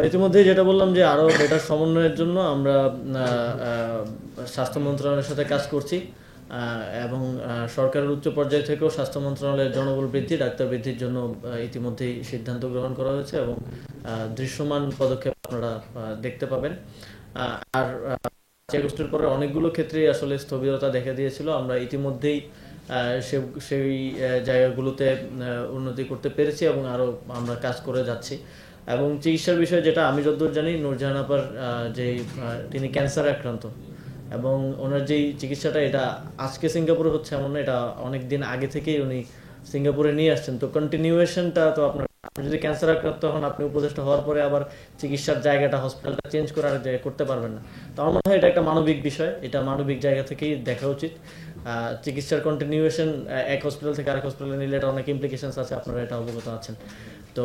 ইতিমধ্যে যেটা বললাম যে আরও বেটার সমন্বয়ের জন্য আমরা স্বাস্থ্য মন্ত্রণালয়ের সাথে কাজ করছি এবং সরকারের উচ্চ পর্যায় থেকেও স্বাস্থ্য মন্ত্রণালয়ের জনবল বৃদ্ধি ডাক্তার বৃদ্ধির জন্য ইতিমধ্যেই সিদ্ধান্ত গ্রহণ করা হয়েছে এবং দৃশ্যমান পদক্ষেপ আপনারা দেখতে পাবেন। আর 5 আগস্টের পরে অনেকগুলো ক্ষেত্রেই আসলে স্থবিরতা দেখা দিয়েছিল, আমরা ইতিমধ্যেই সেই জায়গাগুলোতে উন্নতি করতে পেরেছি এবং আরও আমরা কাজ করে যাচ্ছি। এবং চিকিৎসার বিষয়ে যেটা আমি যতদূর জানি, নূরজাহান আপার যে তিনি ক্যান্সার আক্রান্ত এবং ওনার যেই চিকিৎসাটা এটা আজকে সিঙ্গাপুরে হচ্ছে এমন না, এটা অনেক দিন আগে থেকেই উনি সিঙ্গাপুরে নিয়ে আসছেন। তো কন্টিনিউয়েশনটা তো আপনি যদি ক্যান্সার আক্রান্ত হন, আপনি উপদেষ্টা হওয়ার পরে আবার চিকিৎসার জায়গাটা হসপিটালটা চেঞ্জ করে আর জায়গায় করতে পারবেন না। তো আমার মনে হয় এটা একটা মানবিক বিষয়, এটা মানবিক জায়গা থেকেই দেখা উচিত। চিকিৎসার কন্টিনিউয়েশন এক হসপিটাল থেকে আরেক হসপিটালে নিলে এটা অনেক ইমপ্লিকেশনস আছে, আপনারা এটা অবগত আছেন। তো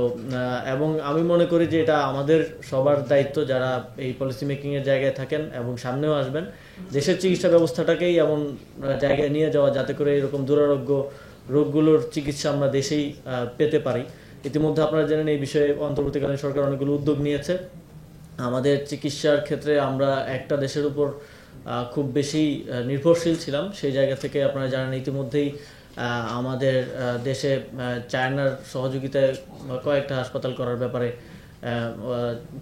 এবং আমি মনে করি যে এটা আমাদের সবার দায়িত্ব, যারা এই পলিসি মেকিংয়ের জায়গায় থাকেন এবং সামনেও আসবেন, দেশের চিকিৎসা ব্যবস্থাটাকেই এমন জায়গায় নিয়ে যাওয়া যাতে করে এরকম দুরারোগ্য রোগগুলোর চিকিৎসা আমরা দেশেই পেতে পারি। ইতিমধ্যে আপনারা জানেন এই বিষয়ে অন্তর্বর্তীকালীন সরকার অনেকগুলো উদ্যোগ নিয়েছে। আমাদের চিকিৎসার ক্ষেত্রে আমরা একটা দেশের উপর খুব বেশি নির্ভরশীল ছিলাম, সেই জায়গা থেকে আপনারা জানেন ইতিমধ্যেই আমাদের দেশে চায়নার সহযোগিতায় কয়েকটা হাসপাতাল করার ব্যাপারে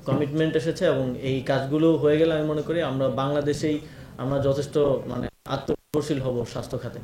কমিটমেন্ট এসেছে এবং এই কাজগুলো হয়ে গেলে আমি মনে করি আমরা বাংলাদেশেই আমরা যথেষ্ট মানে আত্মনির্ভরশীল হব স্বাস্থ্য খাতে।